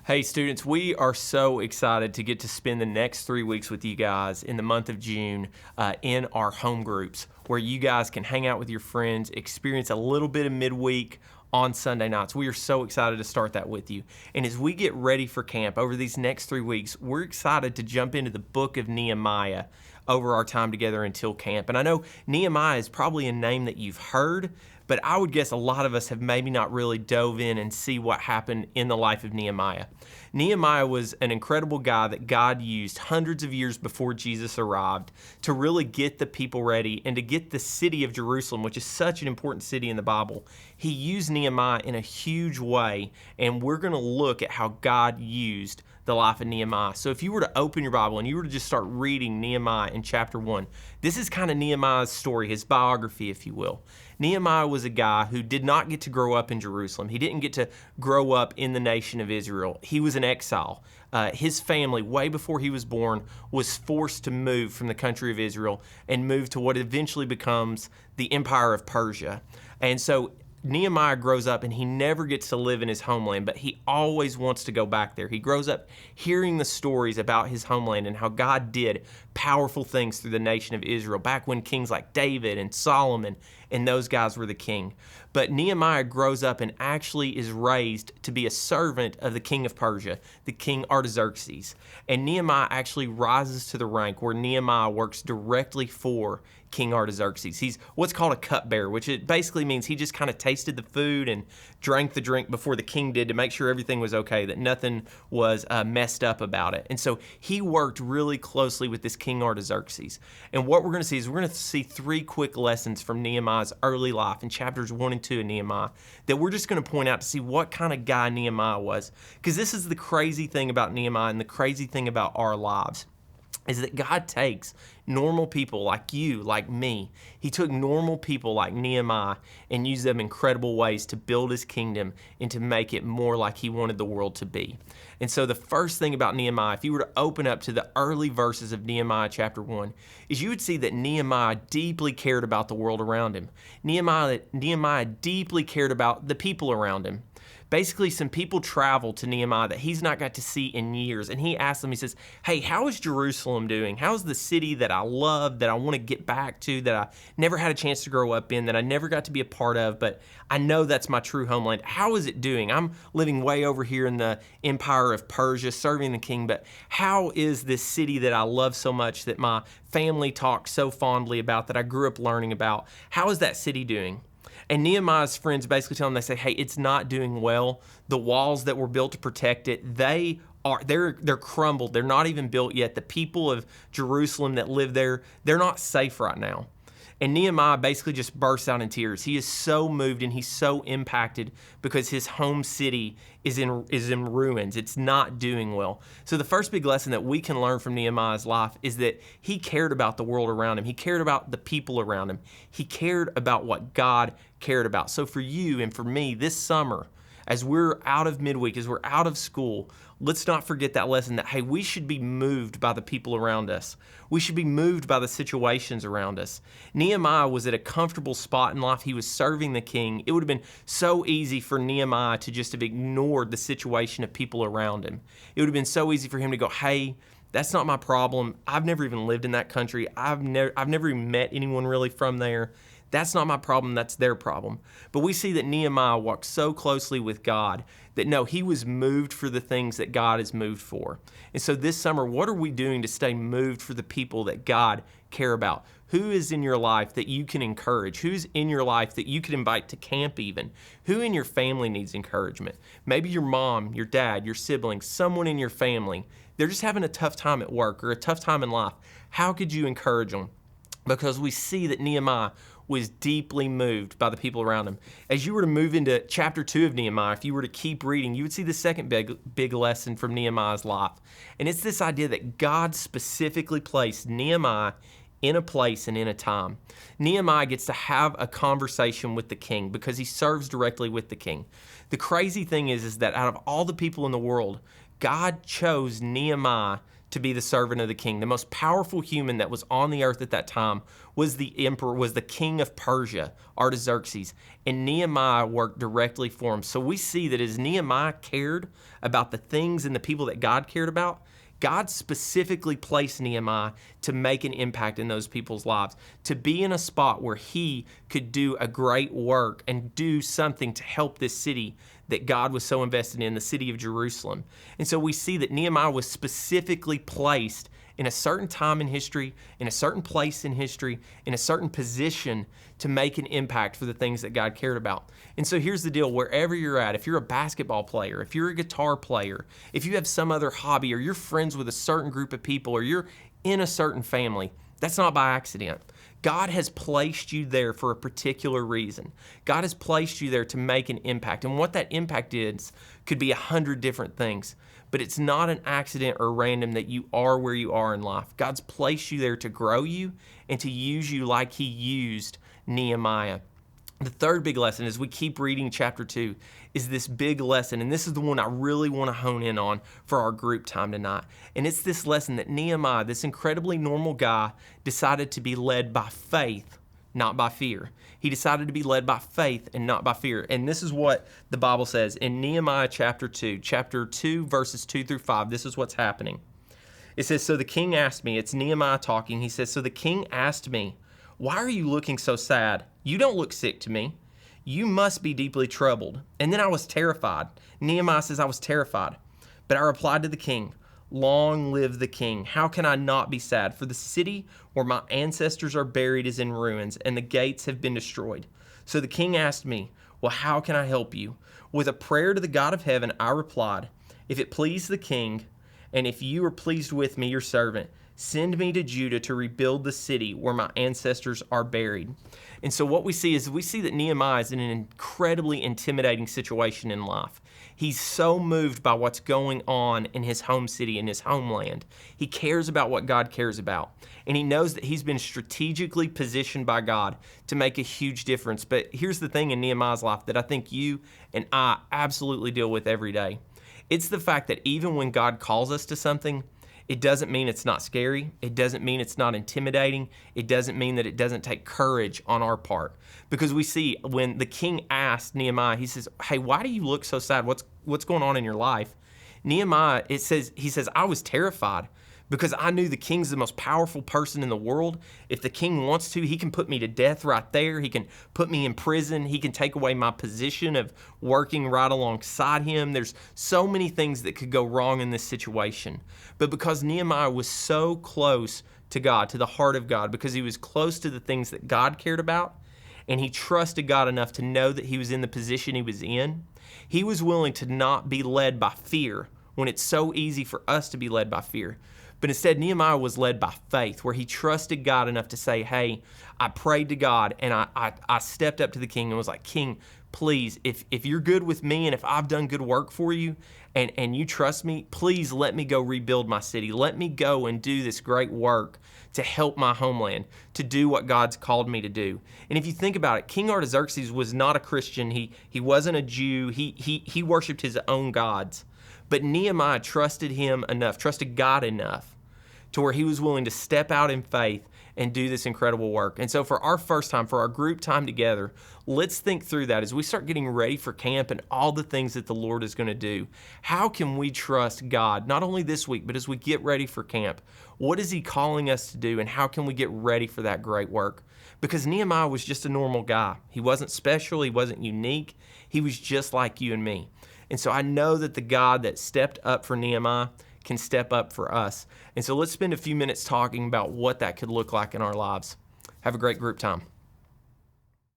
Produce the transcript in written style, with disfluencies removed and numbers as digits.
Hey students, we are so excited to get to spend the next 3 weeks with you guys in the month of June in our home groups, where you guys can hang out with your friends, experience a little bit of midweek on Sunday nights. We are so excited to start that with you. And as we get ready for camp over these next 3 weeks, we're excited to jump into the book of Nehemiah over our time together until camp. And I know Nehemiah is probably a name that you've heard, but I would guess a lot of us have maybe not really dove in and see what happened in the life of Nehemiah. Nehemiah was an incredible guy that God used hundreds of years before Jesus arrived to really get the people ready and to get the city of Jerusalem, which is such an important city in the Bible. He used Nehemiah in a huge way, and we're going to look at how God used the life of Nehemiah. So if you were to open your Bible and you were to just start reading Nehemiah in chapter 1, this is kind of Nehemiah's story, his biography, if you will. Nehemiah was a guy who did not get to grow up in Jerusalem. He didn't get to grow up in the nation of Israel. He was an exile. His family, way before he was born, was forced to move from the country of Israel and move to what eventually becomes the Empire of Persia. And so Nehemiah grows up and he never gets to live in his homeland, but he always wants to go back there. He grows up hearing the stories about his homeland and how God did powerful things through the nation of Israel back when kings like David and Solomon and those guys were the king. But Nehemiah grows up and actually is raised to be a servant of the king of Persia, the king Artaxerxes. And Nehemiah actually rises to the rank where Nehemiah works directly for King Artaxerxes. He's what's called a cupbearer, which it basically means he just kind of tasted the food and drank the drink before the king did to make sure everything was okay, that nothing was messed up about it. And so he worked really closely with this King Artaxerxes. And what we're going to see is we're going to see 3 quick lessons from Nehemiah's early life in chapters 1 and 2 of Nehemiah that we're just going to point out to see what kind of guy Nehemiah was. Because this is the crazy thing about Nehemiah and the crazy thing about our lives, is that God takes normal people like you, like me. He took normal people like Nehemiah and used them in incredible ways to build his kingdom and to make it more like he wanted the world to be. And so the first thing about Nehemiah, if you were to open up to the early verses of Nehemiah chapter 1, is you would see that Nehemiah deeply cared about the world around him. Nehemiah deeply cared about the people around him. Basically, some people traveled to Nehemiah that he's not got to see in years. And he asked them, he says, hey, how is Jerusalem doing? How's the city that I love, that I want to get back to, that I never had a chance to grow up in, that I never got to be a part of, but I know that's my true homeland. How is it doing? I'm living way over here in the Empire of Persia, serving the king, but how is this city that I love so much, that my family talks so fondly about, that I grew up learning about, how is that city doing? And Nehemiah's friends basically tell him, they say, hey, it's not doing well. The walls that were built to protect it, they're crumbled. They're not even built yet. The people of Jerusalem that live there, they're not safe right now. And Nehemiah basically just bursts out in tears. He is so moved and he's so impacted because his home city is in ruins. It's not doing well. So the first big lesson that we can learn from Nehemiah's life is that he cared about the world around him. He cared about the people around him. He cared about what God cared about. So for you and for me this summer, as we're out of midweek, as we're out of school, let's not forget that lesson that, hey, we should be moved by the people around us. We should be moved by the situations around us. Nehemiah was at a comfortable spot in life. He was serving the king. It would have been so easy for Nehemiah to just have ignored the situation of people around him. It would have been so easy for him to go, hey, that's not my problem. I've never even lived in that country. I've never even met anyone really from there. That's not my problem, that's their problem. But we see that Nehemiah walked so closely with God that no, he was moved for the things that God is moved for. And so this summer, what are we doing to stay moved for the people that God care about? Who is in your life that you can encourage? Who's in your life that you could invite to camp even? Who in your family needs encouragement? Maybe your mom, your dad, your siblings, someone in your family. They're just having a tough time at work or a tough time in life. How could you encourage them? Because we see that Nehemiah was deeply moved by the people around him. As you were to move into chapter 2 of Nehemiah, if you were to keep reading, you would see the second big lesson from Nehemiah's life. And it's this idea that God specifically placed Nehemiah in a place and in a time. Nehemiah gets to have a conversation with the king because he serves directly with the king. The crazy thing is that out of all the people in the world, God chose Nehemiah to be the servant of the king. The most powerful human that was on the earth at that time was the emperor, was the king of Persia, Artaxerxes, and Nehemiah worked directly for him. So we see that as Nehemiah cared about the things and the people that God cared about, God specifically placed Nehemiah to make an impact in those people's lives, to be in a spot where he could do a great work and do something to help this city that God was so invested in, the city of Jerusalem. And so we see that Nehemiah was specifically placed in a certain time in history, in a certain place in history, in a certain position to make an impact for the things that God cared about. And so here's the deal, wherever you're at, if you're a basketball player, if you're a guitar player, if you have some other hobby, or you're friends with a certain group of people, or you're in a certain family, that's not by accident. God has placed you there for a particular reason. God has placed you there to make an impact. And what that impact is could be 100 different things. But it's not an accident or random that you are where you are in life. God's placed you there to grow you and to use you like he used Nehemiah. The third big lesson, as we keep reading chapter 2, is this big lesson, and this is the one I really want to hone in on for our group time tonight. And it's this lesson that Nehemiah, this incredibly normal guy, decided to be led by faith, not by fear. He decided to be led by faith and not by fear. And this is what the Bible says in Nehemiah chapter 2, verses 2 through 5. This is what's happening. It says, so the king asked me, it's Nehemiah talking. He says, so the king asked me, why are you looking so sad? You don't look sick to me. You must be deeply troubled. And then I was terrified. Nehemiah says, I was terrified. But I replied to the king, long live the king. How can I not be sad? For the city where my ancestors are buried is in ruins, and the gates have been destroyed. So the king asked me, well, how can I help you? With a prayer to the God of heaven, I replied, if it please the king, and if you are pleased with me, your servant, send me to Judah to rebuild the city where my ancestors are buried. And so what we see that Nehemiah is in an incredibly intimidating situation in life. He's so moved by what's going on in his home city, in his homeland. He cares about what God cares about. And he knows that he's been strategically positioned by God to make a huge difference. But here's the thing in Nehemiah's life that I think you and I absolutely deal with every day. It's the fact that even when God calls us to something, it doesn't mean it's not scary. It doesn't mean it's not intimidating. It doesn't mean that it doesn't take courage on our part. Because we see when the king asked Nehemiah, he says, hey, why do you look so sad? What's going on in your life? Nehemiah, he says, I was terrified because I knew the king's the most powerful person in the world. If the king wants to, he can put me to death right there. He can put me in prison. He can take away my position of working right alongside him. There's so many things that could go wrong in this situation. But because Nehemiah was so close to God, to the heart of God, because he was close to the things that God cared about, and he trusted God enough to know that he was in the position he was in, he was willing to not be led by fear when it's so easy for us to be led by fear. But instead, Nehemiah was led by faith, where he trusted God enough to say, hey, I prayed to God, and I stepped up to the king and was like, King, please, if you're good with me and if I've done good work for you and you trust me, please let me go rebuild my city. Let me go and do this great work to help my homeland, to do what God's called me to do. And if you think about it, King Artaxerxes was not a Christian. He wasn't a Jew. He worshiped his own gods. But Nehemiah trusted God enough to where he was willing to step out in faith and do this incredible work. And so for our first time, for our group time together, let's think through that as we start getting ready for camp and all the things that the Lord is going to do. How can we trust God, not only this week, but as we get ready for camp? What is he calling us to do, and how can we get ready for that great work? Because Nehemiah was just a normal guy. He wasn't special. He wasn't unique. He was just like you and me. And so I know that the God that stepped up for Nehemiah can step up for us. And so let's spend a few minutes talking about what that could look like in our lives. Have a great group time.